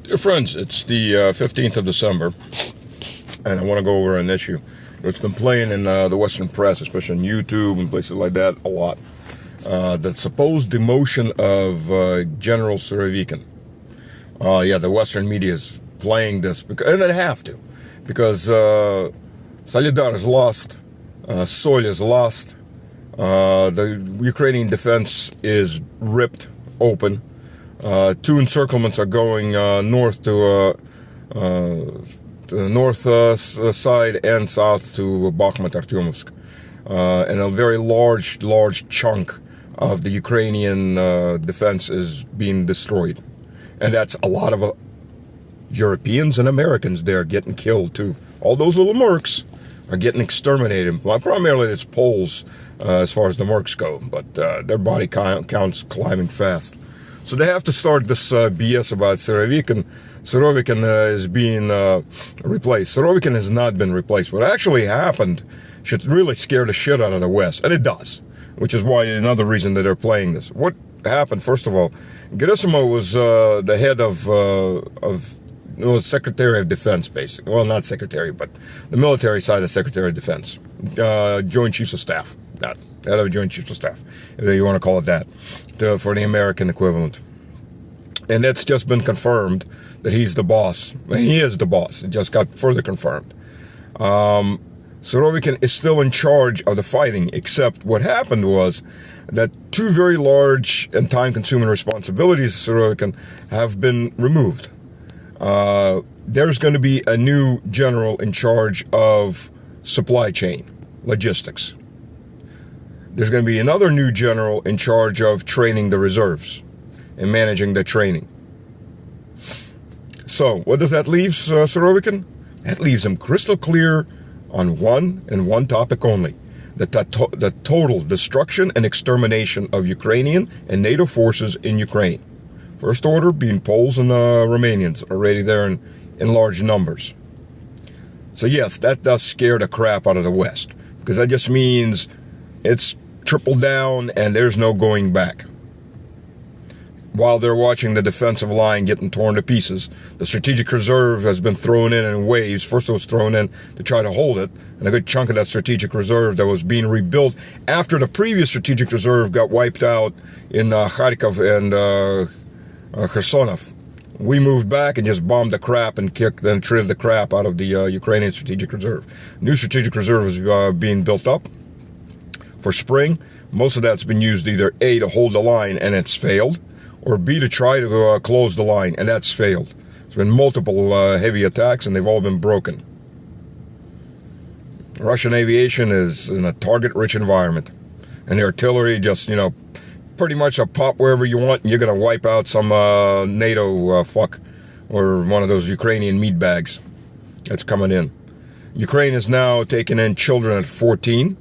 Dear friends, it's the 15th of December, and I want to go over an issue. It's been playing in the Western press, especially on YouTube and places like that, a lot. The supposed demotion of General Suroviken. The Western media is playing this, and they have to, because Solidar is lost, Sol is lost, the Ukrainian defense is ripped open. Two encirclements are going north to the north side and south to Bakhmut, Artyomovsk. And a very large chunk of the Ukrainian defense is being destroyed. And that's a lot of Europeans and Americans there getting killed too. All those little mercs are getting exterminated. Well, primarily it's Poles as far as the mercs go, but their body count's climbing fast. So they have to start this BS about Suroviken. Suroviken is being replaced. Suroviken has not been replaced. What actually happened should really scare the shit out of the West, and it does, which is why another reason that they're playing this. What happened, first of all, Gerasimov was the head of Secretary of Defense, basically. Well, not Secretary, but the military side of Secretary of Defense. Joint Chiefs of Staff. Not head of Joint Chiefs of Staff, if you want to call it that, for the American equivalent. And it's just been confirmed that he's the boss. And he is the boss. It just got further confirmed. Suroviken is still in charge of the fighting, except what happened was that two very large and time-consuming responsibilities of Suroviken have been removed. There's going to be a new general in charge of supply chain, logistics. There's going to be another new general in charge of training the reserves and managing the training. So, what does that leave Suroviken? That leaves him crystal clear on one topic only. The total destruction and extermination of Ukrainian and NATO forces in Ukraine. First order being Poles and Romanians, already there in large numbers. So yes, that does scare the crap out of the West, because that just means it's triple down and there's no going back. While they're watching the defensive line getting torn to pieces, the strategic reserve has been thrown in waves. First it was thrown in to try to hold it, and a good chunk of that strategic reserve that was being rebuilt after the previous strategic reserve got wiped out in Kharkov and Khersonov. We moved back and just bombed the crap and treated the crap out of the Ukrainian strategic reserve. New strategic reserve is being built up for spring. Most of that's been used either A, to hold the line and it's failed, or B, to try to close the line, and that's failed. There's been multiple heavy attacks, and they've all been broken. Russian aviation is in a target-rich environment, and the artillery just, pretty much a pop wherever you want, and you're going to wipe out some NATO fuck, or one of those Ukrainian meat bags that's coming in. Ukraine is now taking in children at 14,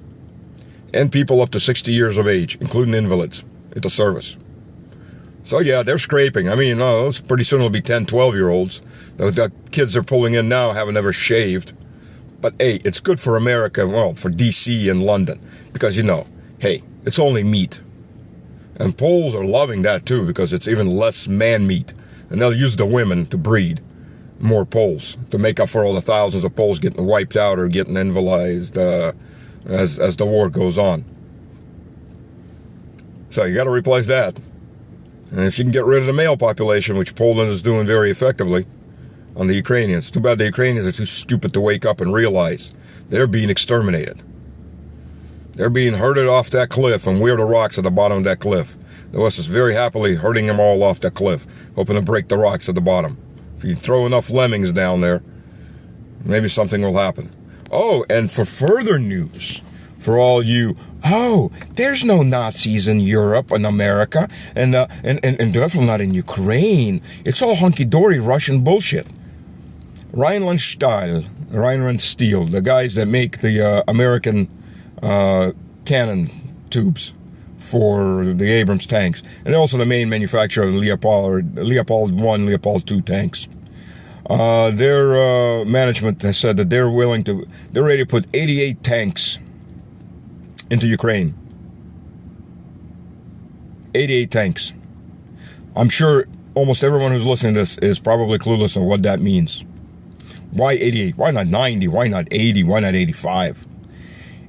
and people up to 60 years of age, including invalids, into service. So yeah, they're scraping. I mean, pretty soon it'll be 10, 12-year-olds. The kids they're pulling in now haven't ever shaved. But hey, it's good for America, well, for DC and London. Because, hey, it's only meat. And Poles are loving that too, because it's even less man meat. And they'll use the women to breed more Poles, to make up for all the thousands of Poles getting wiped out or getting invalidized as the war goes on. So you got to replace that. And if you can get rid of the male population, which Poland is doing very effectively on the Ukrainians. Too bad the Ukrainians are too stupid to wake up and realize they're being exterminated. They're being herded off that cliff, and we're the rocks at the bottom of that cliff. The West is very happily herding them all off that cliff, hoping to break the rocks at the bottom. If you throw enough lemmings down there, maybe something will happen. Oh, and for further news, for all you, there's no Nazis in Europe and America, and definitely not in Ukraine. It's all hunky-dory Russian bullshit. Rheinland Steel, the guys that make the American cannon tubes for the Abrams tanks, and they're also the main manufacturer of the Leopard 1, Leopard 2 tanks. Their management has said that they're ready to put 88 tanks into Ukraine. 88 tanks. I'm sure almost everyone who's listening to this is probably clueless on what that means. Why 88? Why not 90? Why not 80? Why not 85?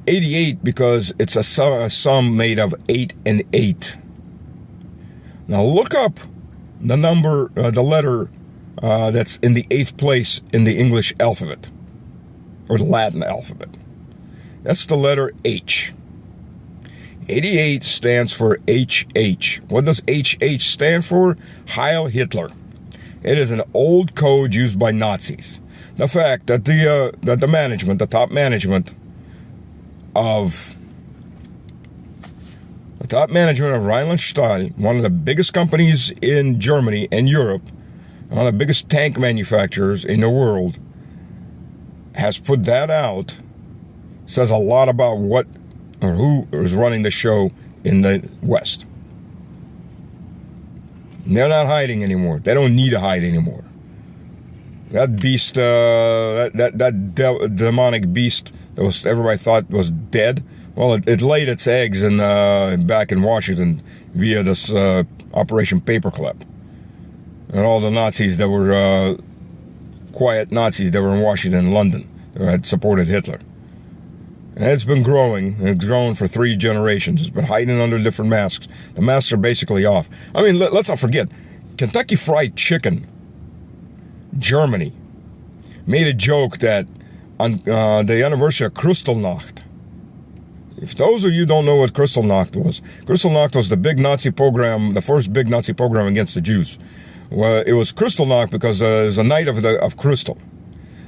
88 because it's a sum made of 8 and 8. Now look up the number, the letter that's in the 8th place in the English alphabet, or the Latin alphabet. That's the letter H. 88 stands for HH. What does HH stand for? Heil Hitler. It is an old code used by Nazis. The fact that the management, the top management of Rheinland-Stahl, one of the biggest companies in Germany and Europe, one of the biggest tank manufacturers in the world, has put that out, says a lot about what or who is running the show in the West. They're not hiding anymore. They don't need to hide anymore. That beast, that demonic beast that was everybody thought was dead, well, it laid its eggs back in Washington via this Operation Paperclip. And all the Nazis that were quiet Nazis that were in Washington and London that had supported Hitler. And it's been growing. It's grown for 3 generations. It's been hiding under different masks. The masks are basically off. I mean, let's not forget, Kentucky Fried Chicken, Germany, made a joke that on the anniversary of Kristallnacht, if those of you don't know what Kristallnacht was the big Nazi program, the first big Nazi program against the Jews. Well, it was Kristallnacht because it was a night of crystal.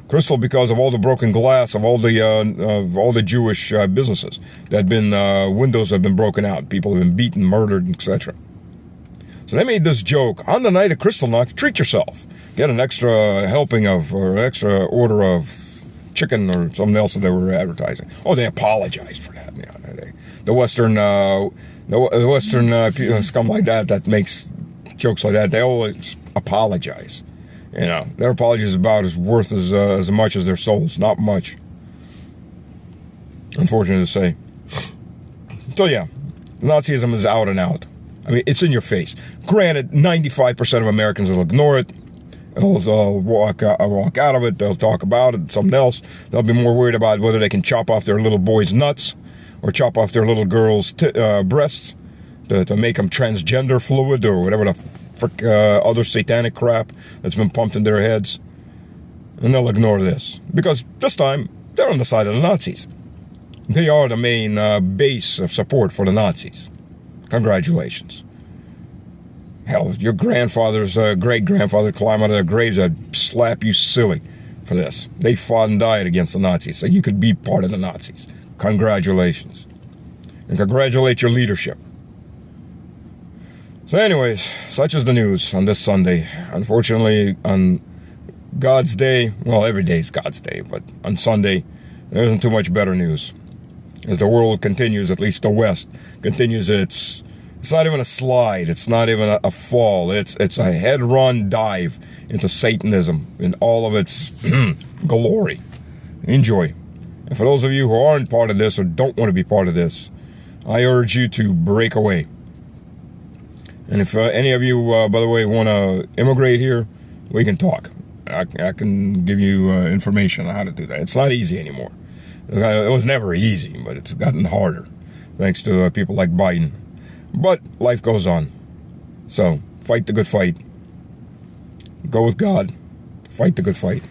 Crystal because of all the broken glass of all the Jewish businesses that had been windows have been broken out, people have been beaten, murdered, etc. So they made this joke: on the night of Kristallnacht, treat yourself, get an extra helping of or extra order of chicken or something else that they were advertising. Oh, they apologized for that. Yeah, the Western scum like that makes jokes like that. They always apologize. You know, their apology is about as worth as much as their souls. Not much. Unfortunate to say. So yeah, Nazism is out and out. I mean, it's in your face. Granted, 95% of Americans will ignore it. They'll walk out of it. They'll talk about it, something else. They'll be more worried about whether they can chop off their little boys' nuts or chop off their little girls' breasts to make them transgender fluid or whatever the other satanic crap that's been pumped in their heads. And they'll ignore this. Because this time, they're on the side of the Nazis. They are the main base of support for the Nazis. Congratulations. Hell, your grandfather's great-grandfather climb out of their graves, I'd slap you silly for this. They fought and died against the Nazis, so you could be part of the Nazis. Congratulations. And congratulate your leadership. So anyways, such is the news on this Sunday. Unfortunately, on God's day, well, every day is God's day, but on Sunday, there isn't too much better news. As the world continues, at least the West, continues it's not even a slide, it's not even a fall, it's a head-run dive into Satanism in all of its glory. Enjoy. And for those of you who aren't part of this or don't want to be part of this, I urge you to break away. And if any of you, by the way, want to immigrate here, we can talk. I can give you information on how to do that. It's not easy anymore. It was never easy, but it's gotten harder, thanks to people like Biden. But life goes on. So, fight the good fight. Go with God. Fight the good fight.